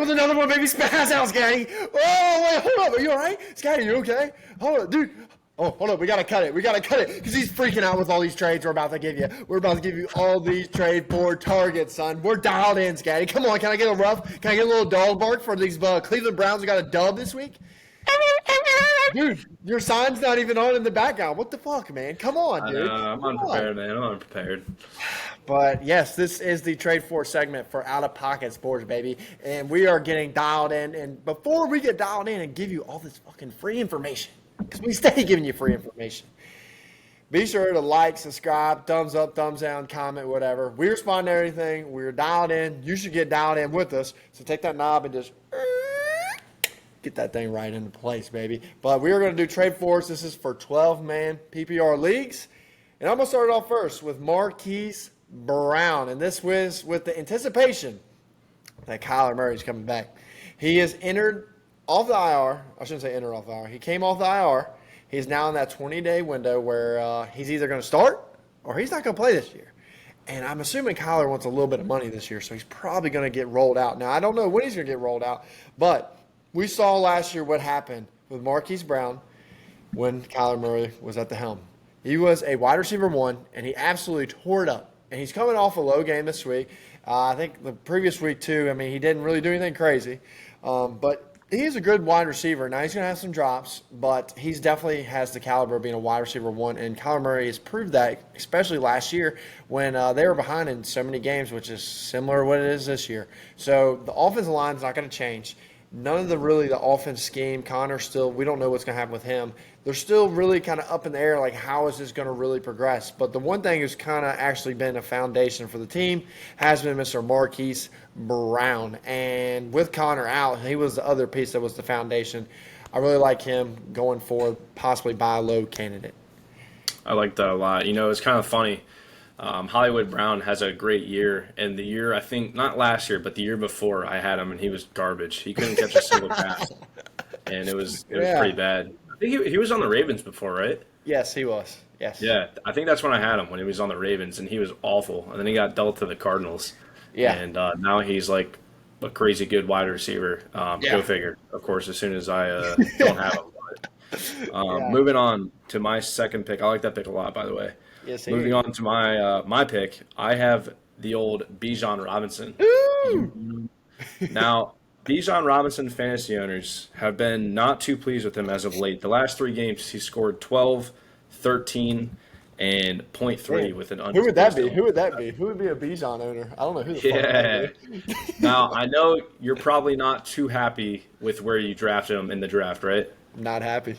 with another one, baby. Spaz out, Scotty. Oh, wait, hold up. Are you all right? Scotty, you okay? Hold up, dude. Oh, hold up. We got to cut it. Because he's freaking out with all these trades we're about to give you. We're about to give you all these trade for targets, son. We're dialed in, Scotty. Come on. Can I get a rough? Can I get a little dog bark for these Cleveland Browns who got a dub this week? Dude, your sign's not even on in the background. What the fuck, man? Come on, dude. I'm unprepared, man. I'm unprepared. But, yes, this is the Trade For segment for Out of Pocket Sports, baby. And we are getting dialed in. And before we get dialed in and give you all this fucking free information, because we stay giving you free information, be sure to like, subscribe, thumbs up, thumbs down, comment, whatever. We respond to everything. We're dialed in. You should get dialed in with us. So take that knob and just get that thing right into place, baby. But we are going to do Trade Force. This is for 12-man PPR leagues. And I'm going to start it off first with Marquise Brown. And this was with the anticipation that Kyler Murray's coming back. He is entered off the IR. I shouldn't say entered off the IR. He came off the IR. He's now in that 20-day window where he's either going to start or he's not going to play this year. And I'm assuming Kyler wants a little bit of money this year, so he's probably going to get rolled out. Now, I don't know when he's going to get rolled out, but we saw last year what happened with Marquise Brown when Kyler Murray was at the helm. He was a wide receiver 1, and he absolutely tore it up. And he's coming off a low game this week. I think the previous week, too, I mean, he didn't really do anything crazy. But he's a good wide receiver. Now, he's going to have some drops, but he's definitely has the caliber of being a wide receiver 1. And Kyler Murray has proved that, especially last year when they were behind in so many games, which is similar to what it is this year. So the offensive line is not going to change. None of the offense scheme. Connor still, we don't know what's going to happen with him. They're still really kind of up in the air, like how is this going to really progress? But the one thing who's kind of actually been a foundation for the team has been Mr. Marquise Brown. And with Connor out, he was the other piece that was the foundation. I really like him going forward, possibly buy a low candidate. I like that a lot. You know, it's kind of funny. Hollywood Brown has a great year, and the year, I think, not last year, but the year before I had him, and he was garbage. He couldn't catch a single pass, and it was pretty bad. I think he was on the Ravens before, right? Yes, he was. Yes. Yeah, I think that's when I had him, when he was on the Ravens, and he was awful. And then he got dealt to the Cardinals. Yeah. And now he's like a crazy good wide receiver. Go figure, of course, as soon as I don't have him. But, moving on to my second pick. I like that pick a lot, by the way. Yes, moving on to my pick, I have the old Bijan Robinson. Now, Bijan Robinson fantasy owners have been not too pleased with him as of late. The last 3 games, he scored 12, 13, and 0.3 with an Who would that be? Who would that be? Who would be a Bijan owner? I don't know who the fuck that would be. Now, I know you're probably not too happy with where you drafted him in the draft, right? Not happy.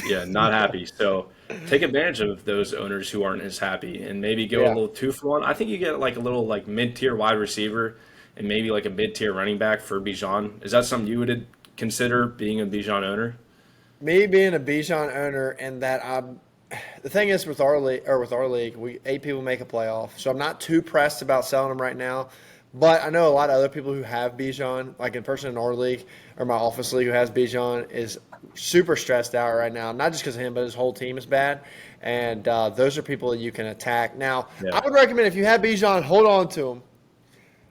Yeah, not happy. So take advantage of those owners who aren't as happy and maybe go a little 2-for-1. I think you get like a little like mid-tier wide receiver and maybe like a mid-tier running back for Bijan. Is that something you would consider being a Bijan owner? Me being a Bijan owner, and that the thing is with our league, 8 people make a playoff, so I'm not too pressed about selling them right now. But I know a lot of other people who have Bijan, like a person in our league or my office league who has Bijan, is super stressed out right now. Not just because of him, but his whole team is bad. And those are people that you can attack. Now, I would recommend if you have Bijan, hold on to him.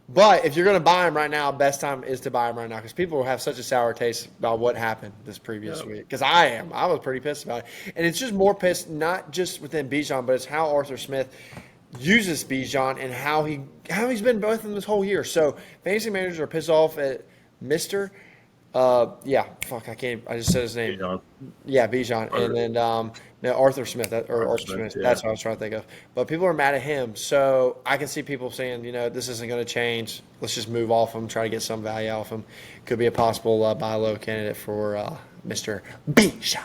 But if you're going to buy him right now, best time is to buy him right now because people will have such a sour taste about what happened this previous week. Because I was pretty pissed about it. And it's just more pissed, not just within Bijan, but it's how Arthur Smith uses Bijan and how he's been both in this whole year. So fantasy managers are pissed off at Mr. I just said his name. Bijan. Yeah, Bijan. And then Arthur Smith. Arthur Smith. Yeah. That's what I was trying to think of. But people are mad at him. So I can see people saying, this isn't going to change. Let's just move off him, try to get some value out of him. Could be a possible buy low candidate for Mr. Bijan.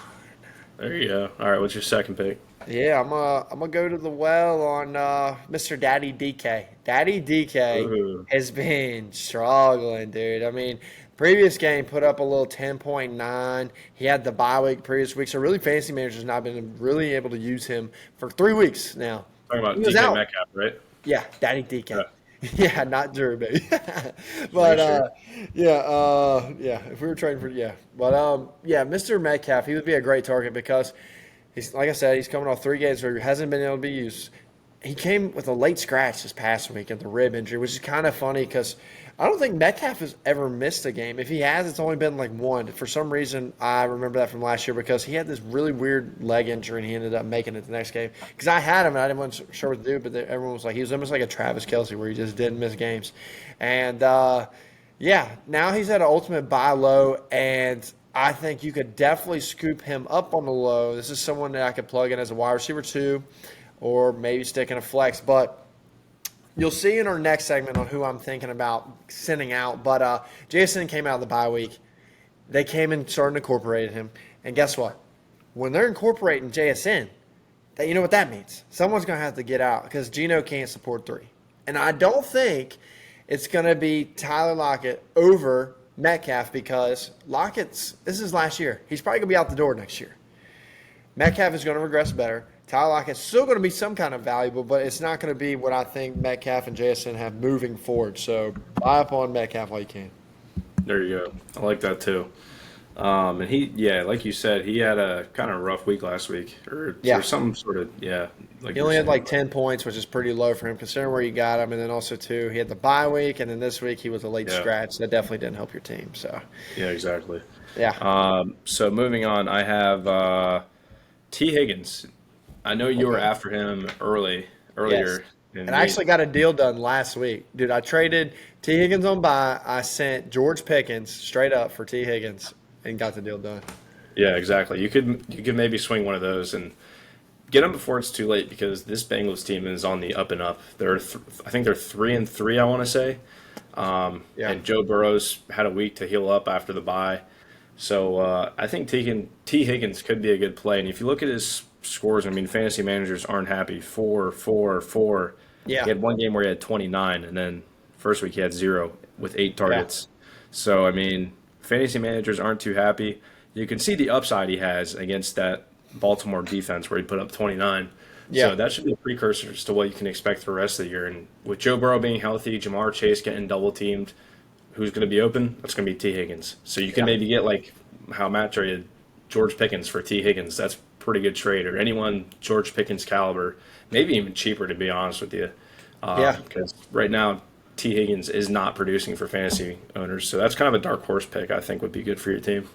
There you go. All right, what's your second pick? Yeah, I'm gonna go to the well on Mr. Daddy DK. Daddy DK has been struggling, dude. I mean, previous game put up a little 10.9. He had the bye week previous week, so really fantasy managers not been really able to use him for 3 weeks now. Talking about DK Metcalf, right? Yeah, Daddy DK. Yeah, not Drew, baby. But if we were trading for Mr. Metcalf, he would be a great target because he's, like I said, he's coming off 3 games where he hasn't been able to be used. he came with a late scratch this past week at the rib injury, which is kind of funny because I don't think Metcalf has ever missed a game. If he has, it's only been like one. For some reason, I remember that from last year because he had this really weird leg injury and he ended up making it the next game. Because I had him and I didn't want sure what to do, but everyone was like, he was almost like a Travis Kelce where he just didn't miss games. And yeah, now he's at an ultimate buy low, and I think you could definitely scoop him up on the low. This is someone that I could plug in as a wide receiver too, or maybe stick in a flex. But you'll see in our next segment on who I'm thinking about sending out. But Jason came out of the bye week. They came and started incorporating him. And guess what? When they're incorporating JSN, you know what that means. Someone's going to have to get out because Geno can't support 3. And I don't think it's going to be Tyler Lockett over Metcalf because this is last year. He's probably going to be out the door next year. Metcalf is going to regress better. Tyler Lockett's still going to be some kind of valuable, but it's not going to be what I think Metcalf and JSN have moving forward. So buy up on Metcalf while you can. There you go. I like that too. And like you said, he had a kind of rough week last week, or some sort of Like he only had like 10 points, which is pretty low for him considering where you got him, and then also too he had the bye week, and then this week he was a late scratch. That definitely didn't help your team. So yeah, exactly. Yeah. So moving on, I have T. Higgins. I know you were after him earlier. Yes. And I actually got a deal done last week. Dude, I traded T. Higgins on bye. I sent George Pickens straight up for T. Higgins and got the deal done. Yeah, exactly. You could maybe swing one of those and get him before it's too late because this Bengals team is on the up and up. I think they're 3-3, I want to say. And Joe Burrow's had a week to heal up after the bye. So I think T. Higgins could be a good play. And if you look at his scores, I mean, fantasy managers aren't happy. 4, 4, 4. Yeah. He had one game where he had 29, and then first week he had 0 with 8 targets. So, I mean, fantasy managers aren't too happy. You can see the upside he has against that Baltimore defense where he put up 29. Yeah. So that should be a precursor as to what you can expect for the rest of the year. And with Joe Burrow being healthy, Jamar Chase getting double-teamed, who's going to be open? That's going to be T. Higgins. So you can maybe get, like how Matt traded George Pickens for T. Higgins. That's pretty good trade, or anyone George Pickens caliber, maybe even cheaper to be honest with you. Because right now T. Higgins is not producing for fantasy owners, so that's kind of a dark horse pick. I think would be good for your team.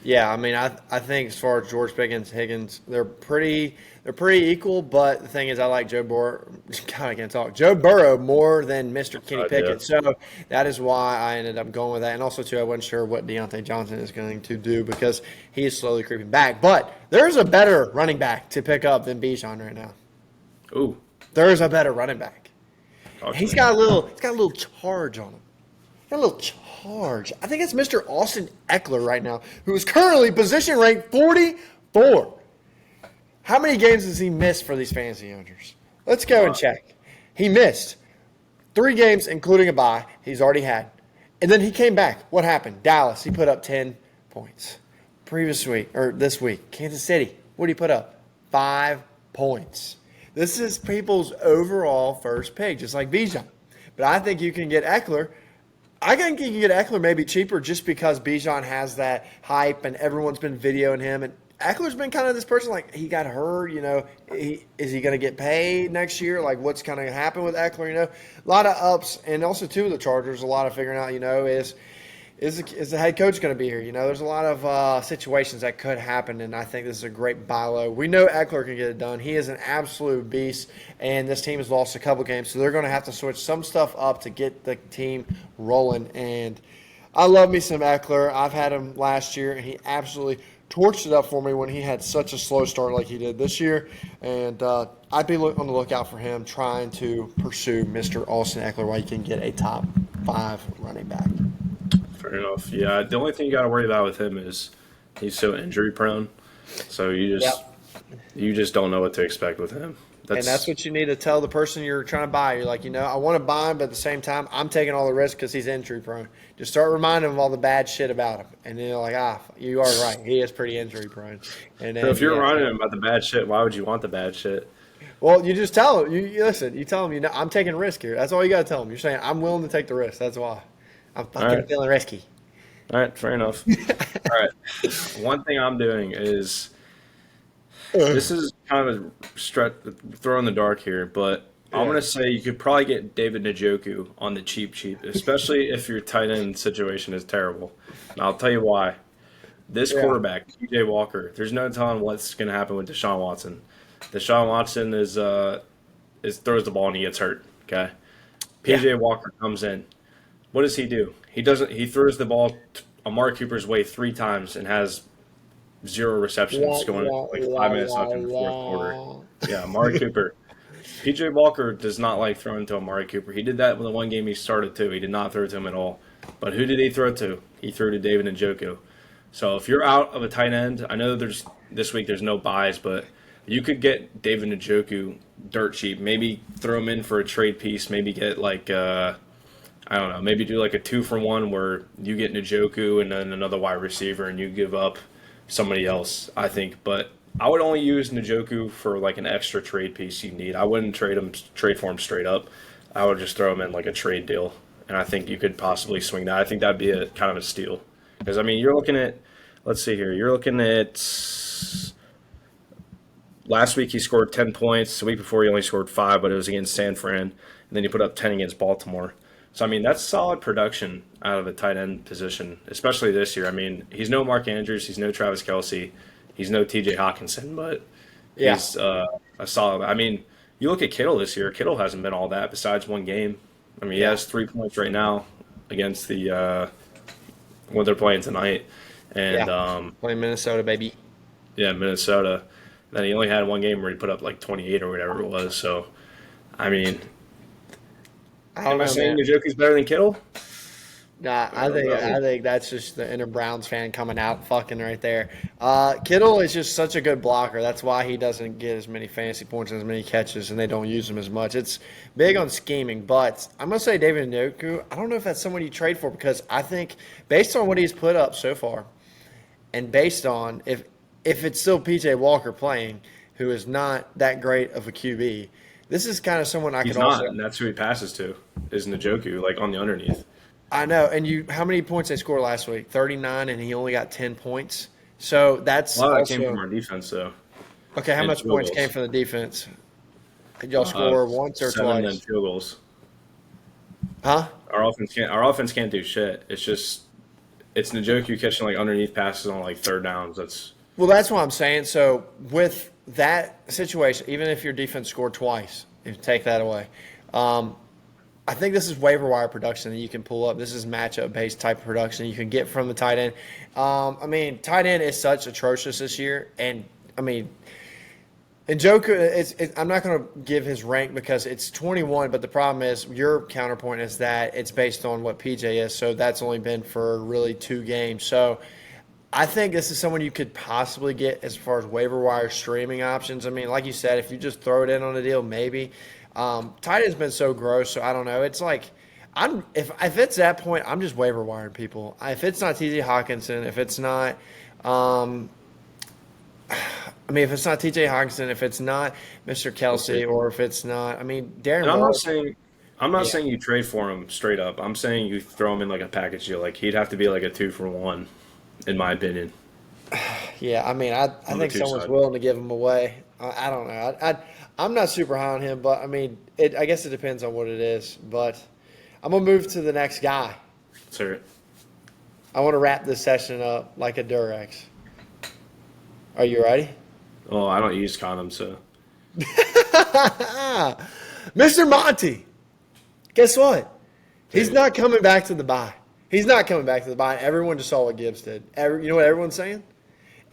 Yeah, I mean, I think as far as George Pickens, Higgins, they're pretty equal. But the thing is, I like Joe Burrow more than Mr. Kenny Pickett. So that is why I ended up going with that. And also, too, I wasn't sure what Deontay Johnson is going to do because he is slowly creeping back. But there's a better running back to pick up than Bijan right now. Ooh, there's a better running back. He's got a little charge on him. A little charge. I think it's Mr. Austin Ekler right now, who is currently position ranked 44. How many games has he missed for these fantasy owners? Let's go and check. He missed 3 games, including a bye he's already had. And then he came back. What happened? Dallas, he put up 10 points. This week, Kansas City, what did he put up? 5 points. This is people's overall first pick, just like Bijan. But I think you can get Ekler. I think you can get Ekler maybe cheaper just because Bijan has that hype and everyone's been videoing him. And Eckler's been kind of this person, like, he got hurt, is he going to get paid next year? Like, what's going to happen with Ekler, A lot of ups. And also, too, the Chargers, a lot of figuring out, is the head coach going to be here? There's a lot of situations that could happen, and I think this is a great buy low. We know Ekler can get it done. He is an absolute beast, and this team has lost a couple games, so they're going to have to switch some stuff up to get the team rolling. And I love me some Ekler. I've had him last year, and he absolutely torched it up for me when he had such a slow start like he did this year. And I'd be on the lookout for him trying to pursue Mr. Austin Ekler while you can get a top 5 running back. Fair enough. Yeah, the only thing you got to worry about with him is he's so injury prone. So you just don't know what to expect with him. And that's what you need to tell the person you're trying to buy. You're like, I want to buy him, but at the same time, I'm taking all the risk because he's injury prone. Just start reminding him of all the bad shit about him. And then you're like, you are right. He is pretty injury prone. And then, so if you're reminding him about the bad shit, why would you want the bad shit? Well, you just tell him. You listen. You tell him, I'm taking risk here. That's all you got to tell him. You're saying, I'm willing to take the risk. That's why. I'm fucking feeling risky. All right, fair enough. All right. One thing I'm doing is This is kind of a throw in the dark here, but I'm Yeah. gonna say you could probably get David Njoku on the cheap, especially if your tight end situation is terrible. And I'll tell you why. This Yeah. quarterback, PJ Walker, there's no telling what's gonna happen with Deshaun Watson. Deshaun Watson is throws the ball and he gets hurt. Okay, Yeah. PJ Walker comes in. What does he do? He doesn't. He throws the ball Amari Cooper's way 3 times and has 0 receptions Wah, going wah, like wah, 5 minutes left wah, in the fourth quarter. wah. Yeah, Amari Cooper. PJ Walker does not like throwing to Amari Cooper. He did that in the one game he started too. He did not throw to him at all. But who did he throw to? He threw to David Njoku. So if you're out of a tight end, I know there's this week there's no buys, but you could get David Njoku dirt cheap. Maybe throw him in for a trade piece. Maybe get like I don't know. Maybe do like a 2-for-1 where you get Njoku and then another wide receiver, and you give up somebody else. I think, but I would only use Njoku for like an extra trade piece you need. I wouldn't trade for him straight up. I would just throw him in like a trade deal, and I think you could possibly swing that. I think that'd be a kind of a steal because I mean you're looking at, let's see here, you're looking at last week he scored 10 points. The week before he only scored 5, but it was against San Fran, and then he put up 10 against Baltimore. So I mean that's solid production out of a tight end position, especially this year. I mean he's no Mark Andrews, he's no Travis Kelsey, he's no T.J. Hawkinson, but Yeah. he's a solid. I mean you look at Kittle this year. Kittle hasn't been all that besides one game. I mean he Yeah. has 3 points right now against the what they're playing tonight, and Yeah. Playing Minnesota, baby. yeah Minnesota. Then he only had one game where he put up like 28 or whatever it was. So I mean, I don't am I know, saying man. Njoku's better than Kittle? Nah, I don't I know. think that's just the inner Browns fan coming out fucking right there. Kittle is just such a good blocker. That's why he doesn't get as many fantasy points and as many catches, and they don't use him as much. It's big on scheming, but I'm gonna say David Njoku. I don't know if that's someone you trade for because I think based on what he's put up so far, and based on if it's still PJ Walker playing, who is not that great of a QB, this is kind of someone I He's could not, also. and that's who he passes to is Njoku, like on the underneath. I know, and how many points they scored last week? 39, and he only got 10 points. So A that's lot of that came from also our defense, though, okay. How and much field points came goals. from the defense? Did y'all Uh, score once or 7 twice? field goals. Huh? Our offense can't do shit. It's Njoku catching like underneath passes on like third downs. That's Well, that's what I'm saying. So with that situation, even if your defense scored twice, if you take that away, um, I think this is waiver wire production that you can pull up. This is matchup based type of production you can get from the tight end. I mean, tight end is such atrocious this year, and I mean, Njoku, I'm not going to give his rank because it's 21, but the problem is your counterpoint is that it's based on what PJ is, so that's only been for really 2 games. So I think this is someone you could possibly get as far as waiver wire streaming options. I mean, like you said, if you just throw it in on a deal, maybe. Tight end's been so gross, so I don't know. It's like if it's that point, I'm just waiver wiring people. If it's not T.J. Hawkinson, if it's not. I mean, if it's not T.J. Hawkinson, if it's not Mr. Kelsey, or if it's not, I mean, Darren and I'm Waller. not saying I'm not Yeah, saying you trade for him straight up. I'm saying you throw him in like a package deal. Like he'd have to be like a 2-for-1, in my opinion, yeah. I mean, I on the think two someone's side. willing to give him away. I don't know. I'm not super high on him, but I mean, I guess it depends on what it is. But I'm gonna move to the next guy. Sir, I want to wrap this session up like a Durex. Are you ready? well, I don't use condoms, so Mr. Monty. Guess what? He's not coming back to the bye. He's not coming back to the bye. Everyone just saw what Gibbs did. You know what everyone's saying?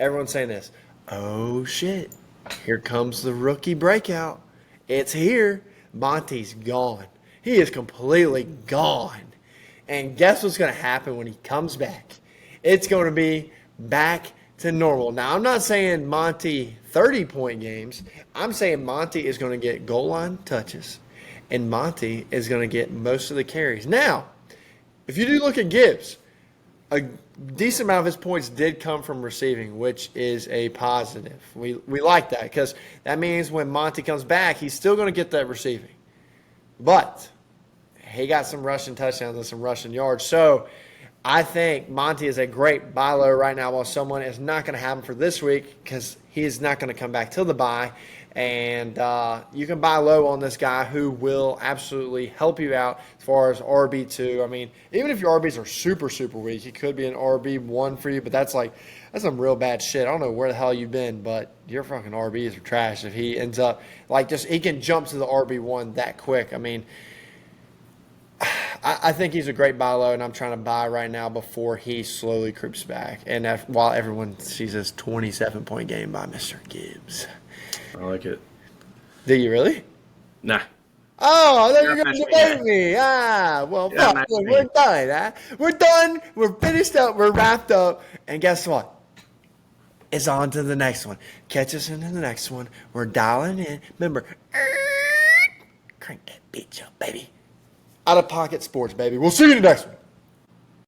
Everyone's saying this. Oh, shit. Here comes the rookie breakout. It's here. Monty's gone. He is completely gone. And guess what's going to happen when he comes back? It's going to be back to normal. Now, I'm not saying Monty 30-point games. I'm saying Monty is going to get goal line touches, and Monty is going to get most of the carries. Now, if you do look at Gibbs, a decent amount of his points did come from receiving, which is a positive. We like that because that means when Monty comes back, he's still going to get that receiving. But he got some rushing touchdowns and some rushing yards. So I think Monty is a great buy low right now while someone is not going to have him for this week because he is not going to come back till the bye. And you can buy low on this guy who will absolutely help you out as far as RB2. I mean, even if your RBs are super, super weak, he could be an RB1 for you, but that's some real bad shit. I don't know where the hell you've been, but your fucking RBs are trash if he ends up he can jump to the RB1 that quick. I mean, I think he's a great buy low, and I'm trying to buy right now before he slowly creeps back. And while everyone sees this 27-point game by Mr. Gibbs. I like it. Do you really? Nah. Oh, I thought you were Yeah, going to yeah. debate me. Well, Yeah, fuck. Look, we're done, huh? We're done. We're finished up. We're wrapped up. And guess what? It's on to the next one. Catch us into the next one. We're dialing in. Remember, crank that bitch up, baby. Out of pocket sports, baby. We'll see you in the next one.